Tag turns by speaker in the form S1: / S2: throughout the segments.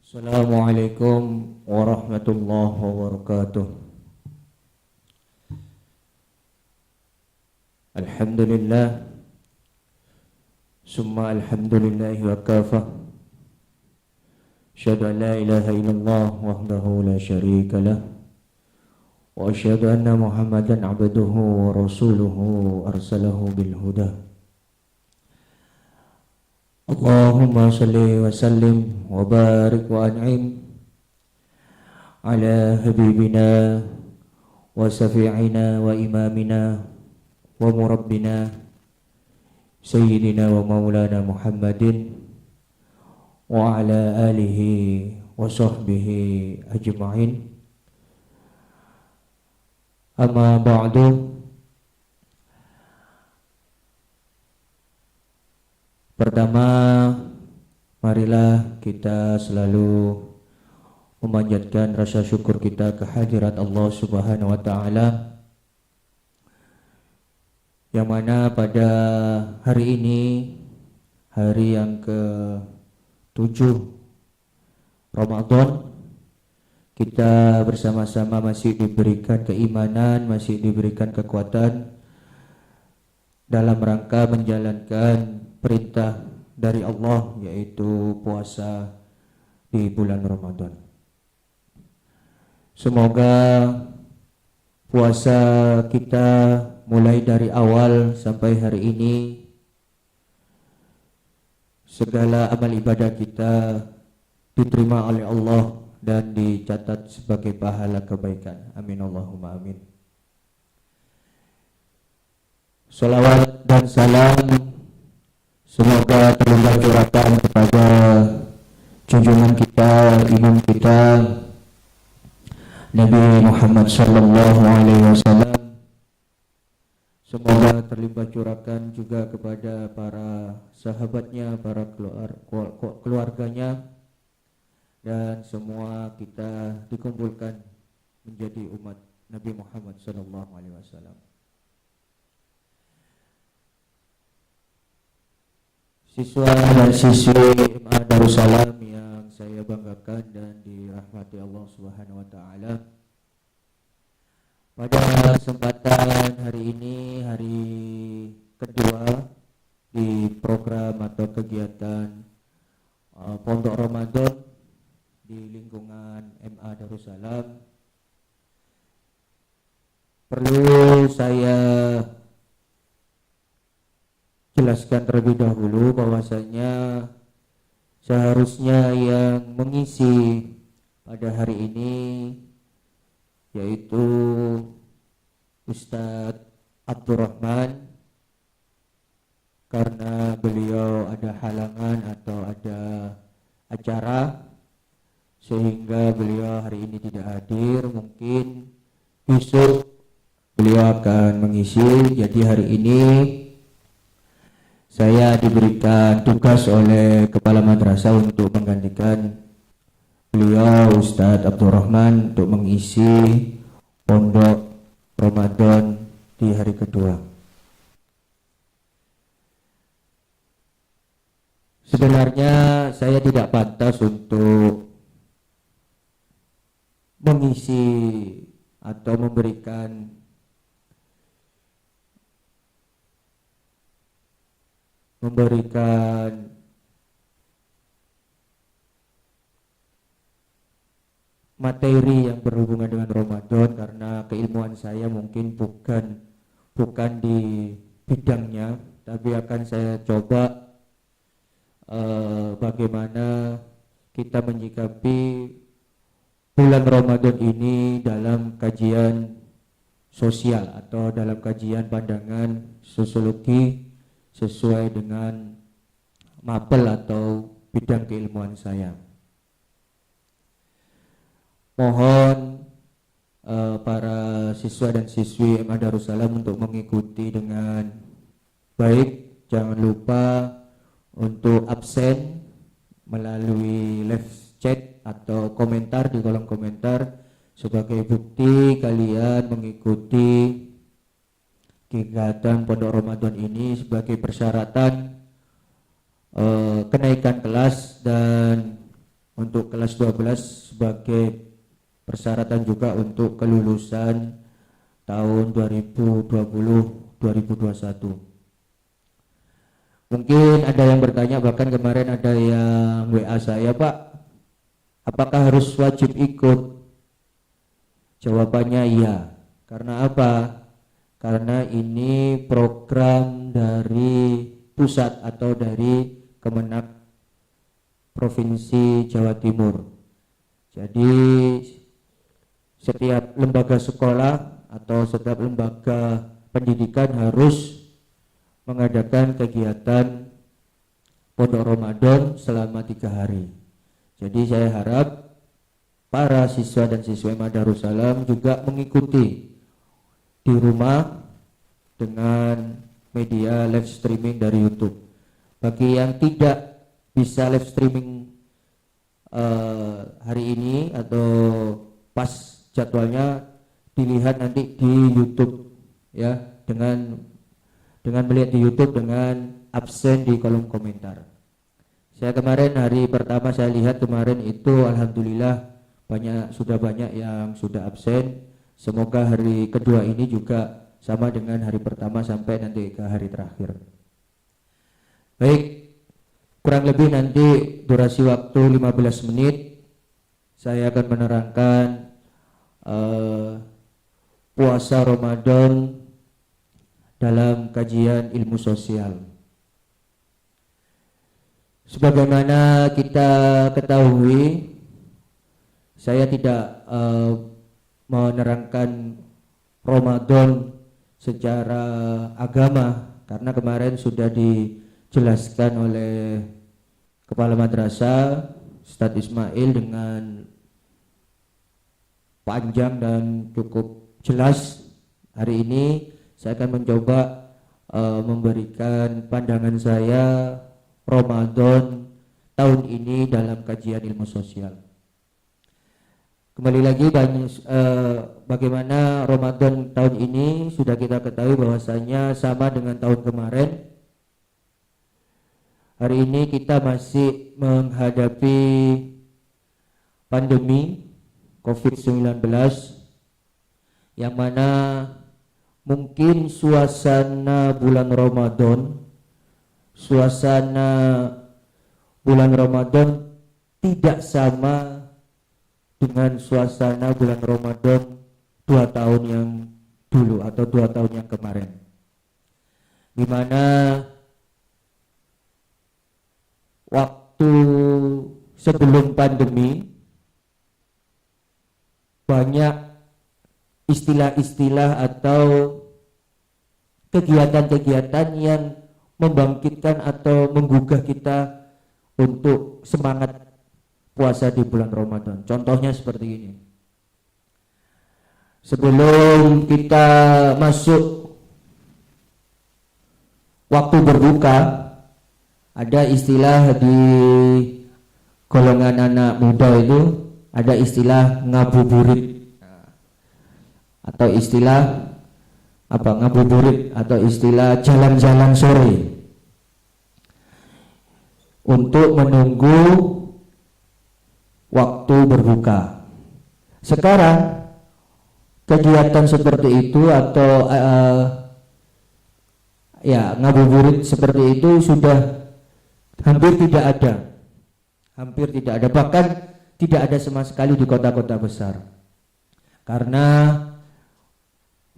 S1: Assalamualaikum warahmatullahi wabarakatuh. Alhamdulillah, summa alhamdulillahi wa kafah. Asyhadu an la ilaha illallah wahdahu la syarika lah, wa asyhadu anna Muhammadan abduhu wa rasuluhu arsalahu bil huda. Allahumma salli wa sallim wa barik wa an'im ala habibina wa safi'ina wa imamina wa murabbina sayyidina wa maulana Muhammadin wa ala alihi wa sahbihi ajma'in. Amma ba'du. Pertama, marilah kita selalu memanjatkan rasa syukur kita kehadirat Allah Subhanahu wa taala, yang mana pada hari ini, hari yang ke-7 Ramadan, kita bersama-sama masih diberikan keimanan, masih diberikan kekuatan dalam rangka menjalankan perintah dari Allah, yaitu puasa di bulan Ramadan. Semoga puasa kita mulai dari awal sampai hari ini, segala amal ibadah kita diterima oleh Allah dan dicatat sebagai pahala kebaikan. Amin Allahumma amin. Salawat dan salam semoga terlimpah curahkan kepada junjungan kita, imam kita, Nabi Muhammad sallallahu alaihi wasallam. Semoga terlimpah curahkan juga kepada para sahabatnya, para keluarganya, dan semua kita dikumpulkan menjadi umat Nabi Muhammad sallallahu alaihi wasallam. Siswa dan siswi MA Darussalam yang saya banggakan dan dirahmati Allah Subhanahu wa taala. Pada kesempatan hari ini, hari kedua di program atau kegiatan Pondok Ramadan di lingkungan MA Darussalam, perlu saya jelaskan terlebih dahulu bahwasanya seharusnya yang mengisi pada hari ini yaitu Ustadz Abdurrahman, karena beliau ada halangan atau ada acara sehingga beliau hari ini tidak hadir. Mungkin besok beliau akan mengisi. Jadi hari ini saya diberikan tugas oleh Kepala Madrasah untuk menggantikan beliau, Ustadz Abdurrahman, untuk mengisi Pondok Ramadan di hari kedua. Sebenarnya saya tidak pantas untuk mengisi atau memberikan materi yang berhubungan dengan Ramadan, karena keilmuan saya mungkin bukan di bidangnya, tapi akan saya coba bagaimana kita menyikapi bulan Ramadan ini dalam kajian sosial atau dalam kajian pandangan sosiologi sesuai dengan mapel atau bidang keilmuan saya. Mohon para siswa dan siswi MA Darussalam untuk mengikuti dengan baik. Jangan lupa untuk absen melalui live chat atau komentar di kolom komentar sebagai bukti kalian mengikuti kegiatan Pondok Ramadan ini sebagai persyaratan kenaikan kelas dan untuk kelas 12 sebagai persyaratan juga untuk kelulusan tahun 2020-2021. Mungkin ada yang bertanya, bahkan kemarin ada yang WA saya, Pak, apakah harus wajib ikut? Jawabannya iya. Karena apa? Karena ini program dari pusat atau dari Kemenak Provinsi Jawa Timur. Jadi setiap lembaga sekolah atau setiap lembaga pendidikan harus mengadakan kegiatan Pondok Ramadan selama 3 hari. Jadi saya harap para siswa dan siswa Darussalam juga mengikuti di rumah dengan media live streaming dari YouTube. Bagi yang tidak bisa live streaming hari ini atau pas jadwalnya, dilihat nanti di YouTube ya, dengan melihat di YouTube dengan absen di kolom komentar. Saya kemarin hari pertama saya lihat kemarin itu alhamdulillah sudah banyak yang sudah absen. Semoga hari kedua ini juga sama dengan hari pertama sampai nanti ke hari terakhir. Baik, kurang lebih nanti durasi waktu 15 menit saya akan menerangkan puasa Ramadan dalam kajian ilmu sosial. Sebagaimana kita ketahui, saya tidak menerangkan Ramadan secara agama karena kemarin sudah dijelaskan oleh Kepala Madrasah Ustadz Ismail dengan panjang dan cukup jelas. Hari ini saya akan mencoba memberikan pandangan saya Ramadan tahun ini dalam kajian ilmu sosial. Kembali lagi bagaimana Ramadan tahun ini sudah kita ketahui bahwasanya sama dengan tahun kemarin. Hari ini kita masih menghadapi pandemi COVID-19 yang mana mungkin suasana bulan Ramadan tidak sama dengan suasana bulan Ramadan 2 tahun yang dulu atau 2 tahun yang kemarin, di mana waktu sebelum pandemi banyak istilah-istilah atau kegiatan-kegiatan yang membangkitkan atau menggugah kita untuk semangat puasa di bulan Ramadan. Contohnya seperti ini. Sebelum kita masuk waktu berbuka, ada istilah di golongan anak muda itu, ada istilah ngabuburit atau istilah ngabuburit atau istilah jalan-jalan sore untuk menunggu waktu berbuka. Sekarang kegiatan seperti itu atau ngabuburit seperti itu sudah hampir tidak ada, bahkan tidak ada sama sekali di kota-kota besar, karena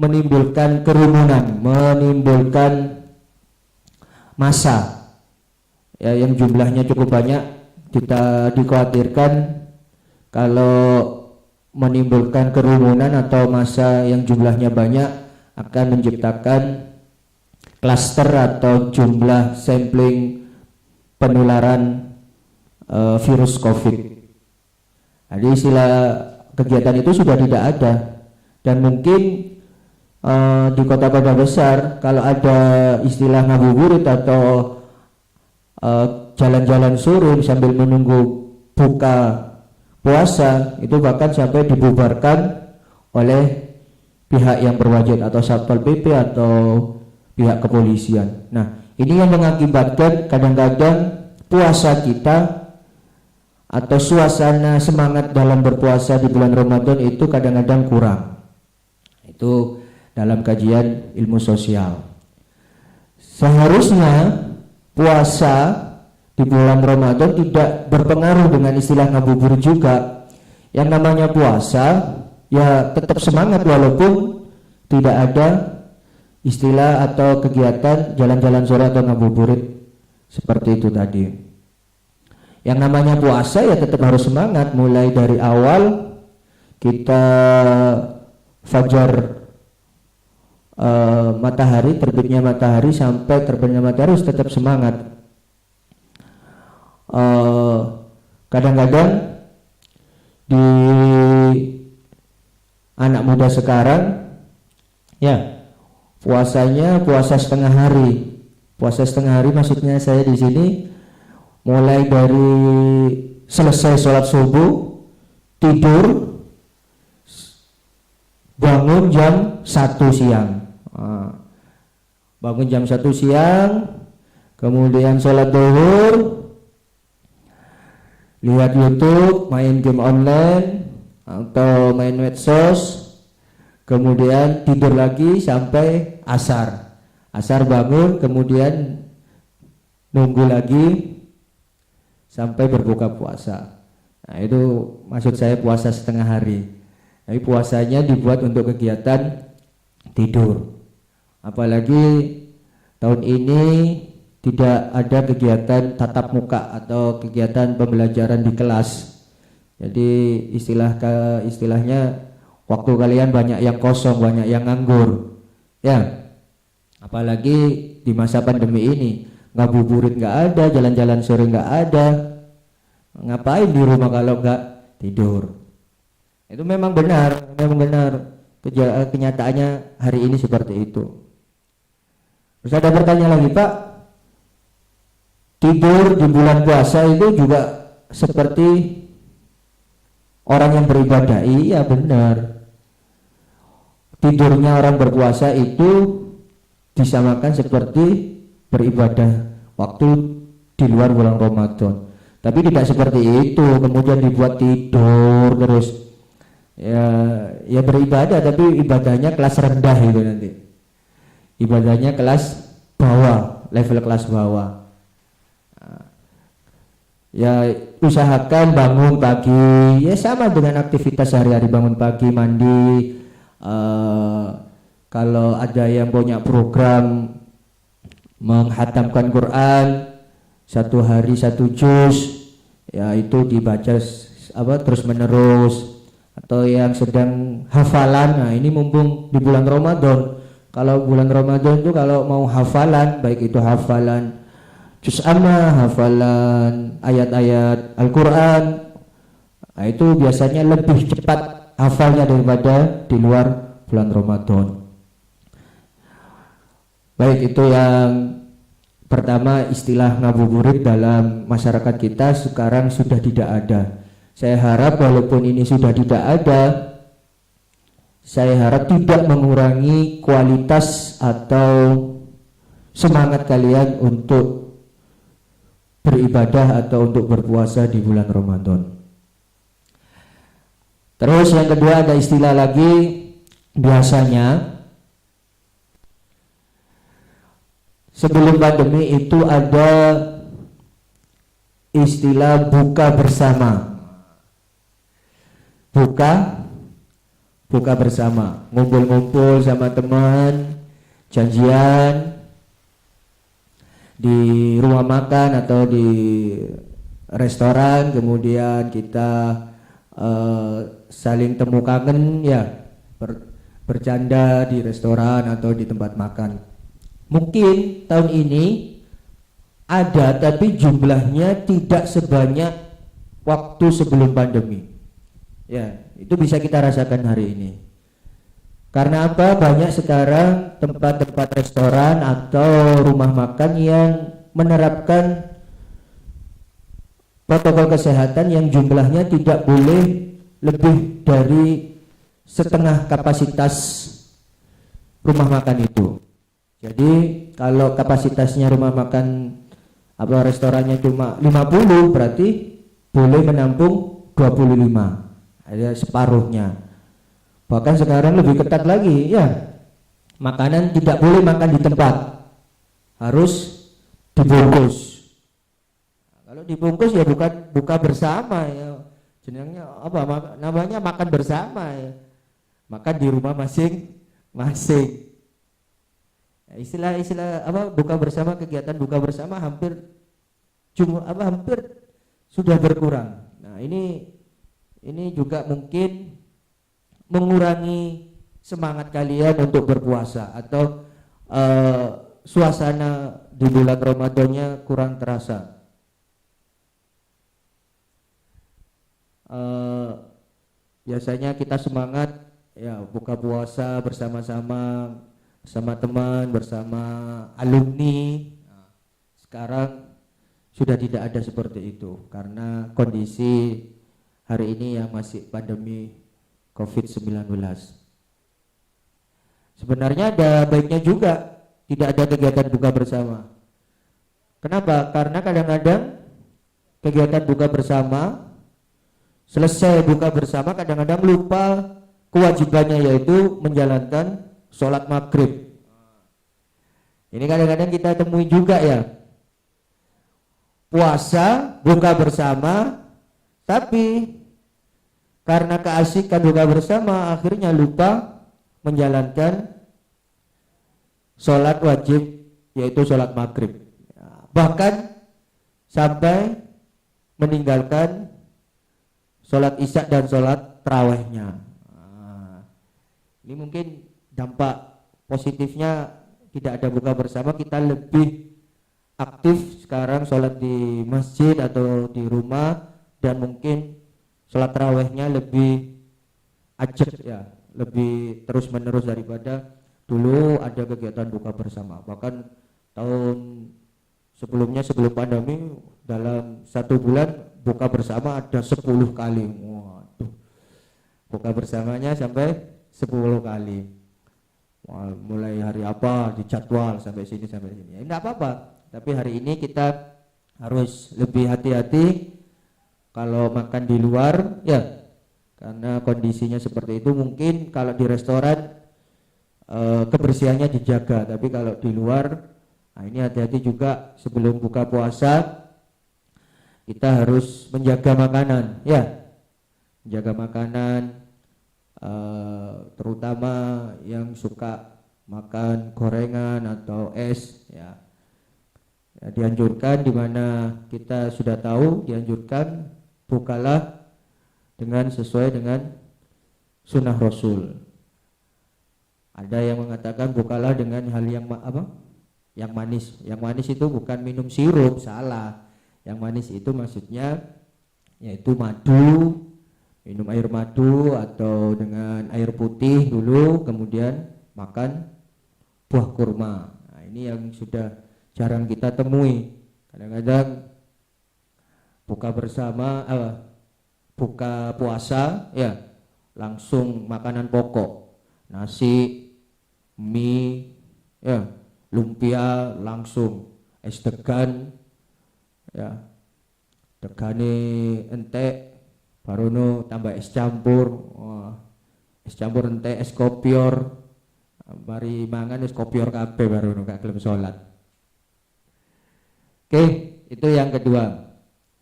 S1: menimbulkan kerumunan, menimbulkan massa ya, yang jumlahnya cukup banyak. Kita dikhawatirkan kalau menimbulkan kerumunan atau massa yang jumlahnya banyak akan menciptakan klaster atau jumlah sampling penularan virus COVID. Jadi istilah kegiatan itu sudah tidak ada, dan mungkin di kota-kota besar kalau ada istilah ngabuburit atau jalan-jalan sore sambil menunggu buka puasa, itu bahkan sampai dibubarkan oleh pihak yang berwajib atau Satpol PP atau pihak kepolisian. Nah, ini yang mengakibatkan kadang-kadang puasa kita atau suasana semangat dalam berpuasa di bulan Ramadan itu kadang-kadang kurang. Itu dalam kajian ilmu sosial. Seharusnya puasa di bulan Ramadan tidak berpengaruh dengan istilah ngabuburit juga. Yang namanya puasa ya tetap semangat walaupun tidak ada istilah atau kegiatan jalan-jalan sore atau ngabuburit seperti itu tadi. Yang namanya puasa ya tetap harus semangat, mulai dari awal kita fajar matahari, terbitnya matahari sampai terbenamnya matahari harus tetap semangat. Kadang-kadang di anak muda sekarang ya puasanya puasa setengah hari. Puasa setengah hari maksudnya saya di sini mulai dari selesai sholat subuh, tidur, bangun jam 1 siang. Bangun jam 1 siang, kemudian sholat zuhur, lihat YouTube, main game online atau main medsos, kemudian tidur lagi sampai asar. Asar bangun, kemudian nunggu lagi sampai berbuka puasa. Nah, itu maksud saya puasa setengah hari. Tapi puasanya dibuat untuk kegiatan tidur. Apalagi tahun ini tidak ada kegiatan tatap muka atau kegiatan pembelajaran di kelas. Jadi istilahnya waktu kalian banyak yang kosong, banyak yang nganggur. Ya. Apalagi di masa pandemi ini. Ngabuburit nggak ada, jalan-jalan sore nggak ada, ngapain di rumah kalau nggak tidur? Itu memang benar kenyataannya hari ini seperti itu. Terus ada pertanyaan lagi, Pak, tidur di bulan puasa itu juga seperti orang yang beribadah? Iya benar, tidurnya orang berpuasa itu disamakan seperti beribadah waktu di luar bulan Ramadan. Tapi tidak seperti itu kemudian dibuat tidur terus. Ya beribadah tapi ibadahnya kelas rendah itu nanti. Ibadahnya kelas bawah, level kelas bawah. Ya usahakan bangun pagi, ya sama dengan aktivitas sehari-hari, bangun pagi, mandi. Kalau ada yang punya program menghatamkan Quran 1 hari 1 juz, ya itu dibaca terus menerus. Atau yang sedang hafalan, nah ini mumpung di bulan Ramadan. Kalau bulan Ramadan itu kalau mau hafalan, baik itu hafalan juz amma, hafalan ayat-ayat Al-Quran, nah itu biasanya lebih cepat hafalnya daripada di luar bulan Ramadan. Baik, itu yang pertama, istilah ngabuburit dalam masyarakat kita sekarang sudah tidak ada. Saya harap walaupun ini sudah tidak ada, saya harap tidak mengurangi kualitas atau semangat kalian untuk beribadah atau untuk berpuasa di bulan Ramadan. Terus yang kedua ada istilah lagi, biasanya sebelum pandemi itu ada istilah buka bersama. Buka bersama, ngumpul-ngumpul sama teman, janjian di rumah makan atau di restoran, kemudian kita saling temu kangen ya, bercanda di restoran atau di tempat makan. Mungkin tahun ini ada, tapi jumlahnya tidak sebanyak waktu sebelum pandemi. Ya, itu bisa kita rasakan hari ini. Karena apa? Banyak sekarang tempat-tempat restoran atau rumah makan yang menerapkan protokol kesehatan yang jumlahnya tidak boleh lebih dari setengah kapasitas rumah makan itu. Jadi kalau kapasitasnya rumah makan atau restorannya cuma 50, berarti boleh menampung 25, ada separuhnya. Bahkan sekarang lebih ketat lagi ya, makanan tidak boleh makan di tempat, harus dibungkus. Kalau dibungkus ya bukan buka bersama ya, jenengnya apa, namanya makan bersama ya, makan di rumah masing-masing. Istilah apa, buka bersama, kegiatan buka bersama hampir sudah berkurang. Nah ini juga mungkin mengurangi semangat kalian untuk berpuasa, atau suasana di bulan Ramadannya kurang terasa. Biasanya kita semangat ya buka puasa bersama-sama, bersama teman, bersama alumni. Sekarang sudah tidak ada seperti itu karena kondisi hari ini yang masih pandemi COVID-19. Sebenarnya ada baiknya juga tidak ada kegiatan buka bersama. Kenapa? Karena kadang-kadang kegiatan buka bersama, selesai buka bersama kadang-kadang lupa kewajibannya, yaitu menjalankan sholat maghrib. Ini kadang-kadang kita temui juga ya, puasa buka bersama, tapi karena keasikan buka bersama akhirnya lupa menjalankan sholat wajib, yaitu sholat maghrib. Bahkan sampai meninggalkan sholat isya dan sholat tarawihnya. Ini mungkin dampak positifnya tidak ada buka bersama, kita lebih aktif sekarang sholat di masjid atau di rumah, dan mungkin sholat tarawihnya lebih ajak ya, lebih terus menerus daripada dulu ada kegiatan buka bersama. Bahkan tahun sebelumnya, sebelum pandemi, dalam 1 bulan buka bersama ada 10 kali. Waduh, buka bersamanya sampai 10 kali. Wah, mulai hari apa dijadwal sampai sini sampai sini. Ya, enggak apa-apa. Tapi hari ini kita harus lebih hati-hati kalau makan di luar ya, karena kondisinya seperti itu. Mungkin kalau di restoran kebersihannya dijaga, tapi kalau di luar, nah ini hati-hati juga sebelum buka puasa. Kita harus menjaga makanan ya, menjaga makanan, terutama yang suka makan gorengan atau es ya, dianjurkan, dimana kita sudah tahu dianjurkan bukalah dengan sesuai dengan sunnah Rasul. Ada yang mengatakan bukalah dengan hal yang yang manis. Yang manis itu bukan minum sirup, salah. Yang manis itu maksudnya yaitu madu, minum air madu atau dengan air putih dulu, kemudian makan buah kurma. Nah, ini yang sudah jarang kita temui. Kadang-kadang buka bersama, buka puasa ya langsung makanan pokok, nasi, mie, ya lumpia langsung, es degan, ya degane entek, barono tambah es campur, es campur entek, es kopior, mari mangan es kopior kabeh barono gak gelem salat. Oke, itu yang kedua.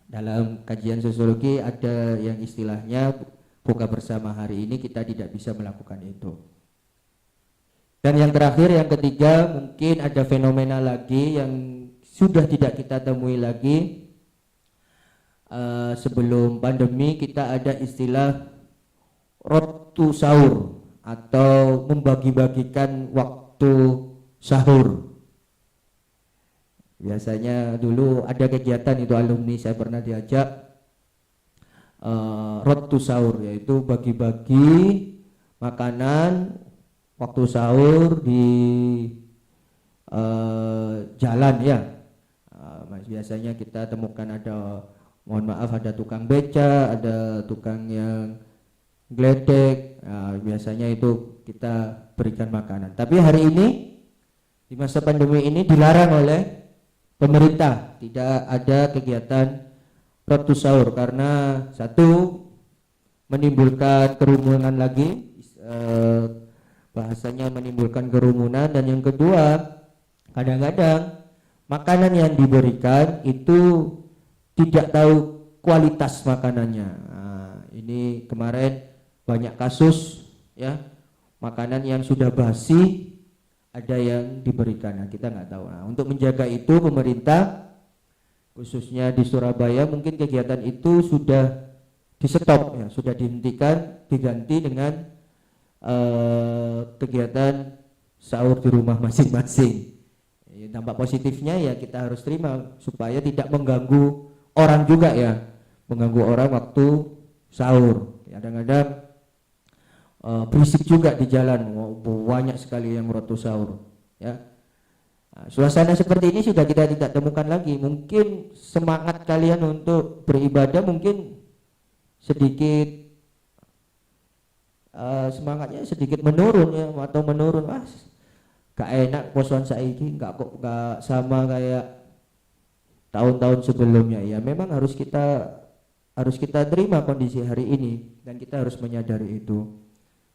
S1: Dalam kajian sosiologi ada yang istilahnya buka bersama. Hari ini kita tidak bisa melakukan itu. Dan yang terakhir, yang ketiga, mungkin ada fenomena lagi yang sudah tidak kita temui lagi. Sebelum pandemi kita ada istilah rotu sahur atau membagi-bagikan waktu sahur. Biasanya dulu ada kegiatan itu alumni saya pernah diajak rotu sahur, yaitu bagi-bagi makanan waktu sahur di jalan ya. Biasanya kita temukan ada, mohon maaf, ada tukang beca, ada tukang yang gledek. Biasanya itu kita berikan makanan. Tapi hari ini di masa pandemi ini dilarang oleh pemerintah, tidak ada kegiatan waktu sahur, karena satu menimbulkan kerumunan lagi, bahasanya menimbulkan kerumunan, dan yang kedua kadang-kadang makanan yang diberikan itu tidak tahu kualitas makanannya. Nah, ini kemarin banyak kasus ya, makanan yang sudah basi ada yang diberikan, nah, kita nggak tahu. Nah, untuk menjaga itu pemerintah khususnya di Surabaya mungkin kegiatan itu sudah di stop ya, sudah dihentikan, diganti dengan kegiatan sahur di rumah masing-masing. Dampak positifnya ya kita harus terima supaya tidak mengganggu orang juga ya, mengganggu orang waktu sahur. Kadang-kadang berisik juga di jalan, banyak sekali yang waktu sahur ya. Nah, suasana seperti ini sudah kita tidak temukan lagi. Mungkin semangat kalian untuk beribadah mungkin sedikit semangatnya sedikit menurun ya, atau menurun. Gak enak posoan saiki, gak sama kayak tahun-tahun sebelumnya ya. Memang harus kita terima kondisi hari ini, dan kita harus menyadari itu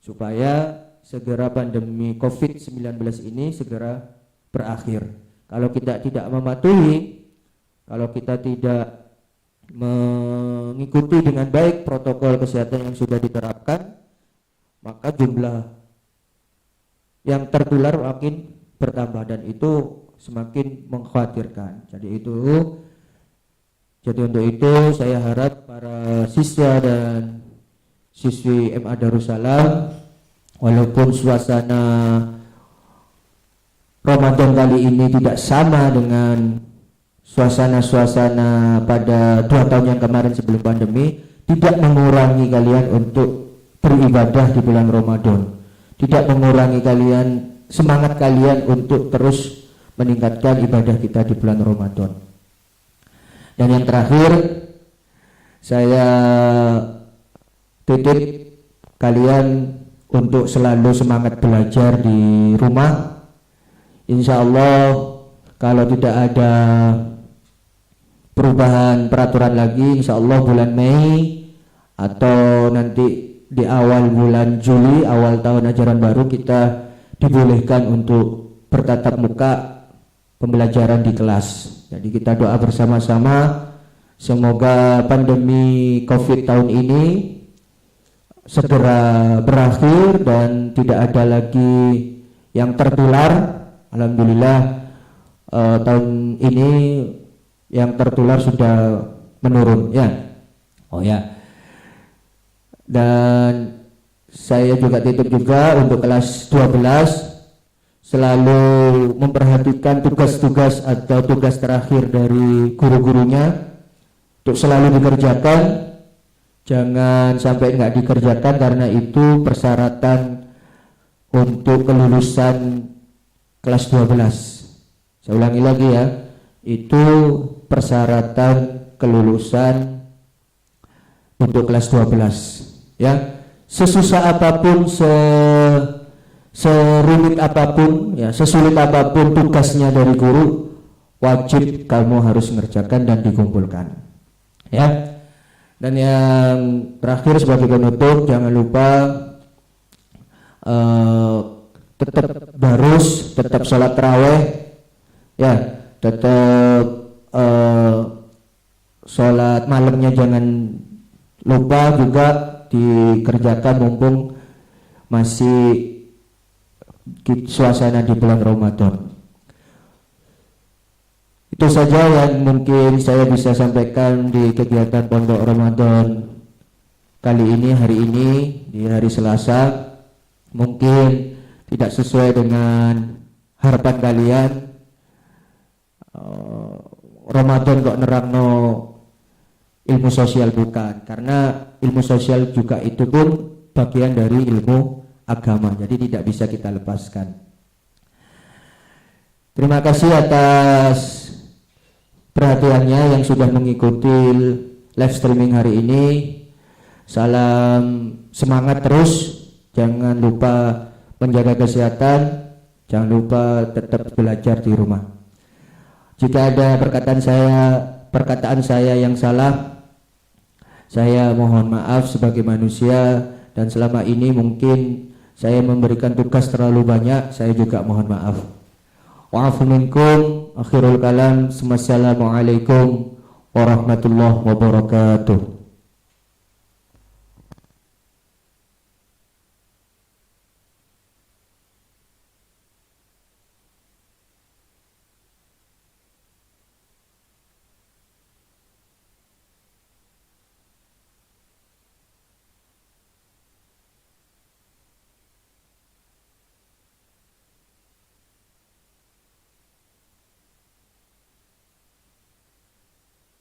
S1: supaya segera pandemi COVID-19 ini segera berakhir. Kalau kita tidak mematuhi, kalau kita tidak mengikuti dengan baik protokol kesehatan yang sudah diterapkan, maka jumlah yang tertular makin bertambah, dan itu semakin mengkhawatirkan. Jadi untuk itu saya harap para siswa dan siswi MA Darussalam, walaupun suasana Ramadan kali ini tidak sama dengan suasana-suasana pada 2 tahun yang kemarin sebelum pandemi, tidak mengurangi kalian untuk beribadah di bulan Ramadan, tidak mengurangi semangat kalian untuk terus meningkatkan ibadah kita di bulan Ramadan. Dan yang terakhir, saya titip kalian untuk selalu semangat belajar di rumah. Insya Allah kalau tidak ada perubahan peraturan lagi, insya Allah bulan Mei atau nanti di awal bulan Juli, awal tahun ajaran baru, kita dibolehkan untuk bertatap muka pembelajaran di kelas. Jadi kita doa bersama-sama semoga pandemi COVID tahun ini segera berakhir dan tidak ada lagi yang tertular. Alhamdulillah tahun ini yang tertular sudah menurun ya. Oh ya. Dan saya juga titip juga untuk kelas 12 selalu memperhatikan tugas-tugas atau tugas terakhir dari guru-gurunya untuk selalu dikerjakan, jangan sampai nggak dikerjakan, karena itu persyaratan untuk kelulusan kelas 12. Saya ulangi lagi ya, itu persyaratan kelulusan untuk kelas 12 ya. Sesusah apapun, serumit apapun ya, sesulit apapun tugasnya dari guru, wajib kamu harus mengerjakan dan dikumpulkan ya. Dan yang terakhir sebagai penutup, jangan lupa tetap harus tetap sholat tarawih ya, tetap sholat malamnya jangan lupa juga dikerjakan mumpung masih suasana di bulan Ramadan. Itu saja yang mungkin saya bisa sampaikan di kegiatan Pondok Ramadan kali ini, hari ini di hari Selasa. Mungkin tidak sesuai dengan harapan kalian. Ramadan kok nerangno ilmu sosial, bukan, karena ilmu sosial juga itu pun bagian dari ilmu agama, jadi tidak bisa kita lepaskan. Terima kasih atas perhatiannya yang sudah mengikuti live streaming hari ini. Salam semangat terus, jangan lupa menjaga kesehatan, jangan lupa tetap belajar di rumah. Jika ada perkataan saya yang salah, Saya mohon maaf sebagai manusia, dan selama ini mungkin saya memberikan tugas terlalu banyak, saya juga mohon maaf. Wa'afu minkum, akhirul kalam, assalamualaikum warahmatullahi wabarakatuh.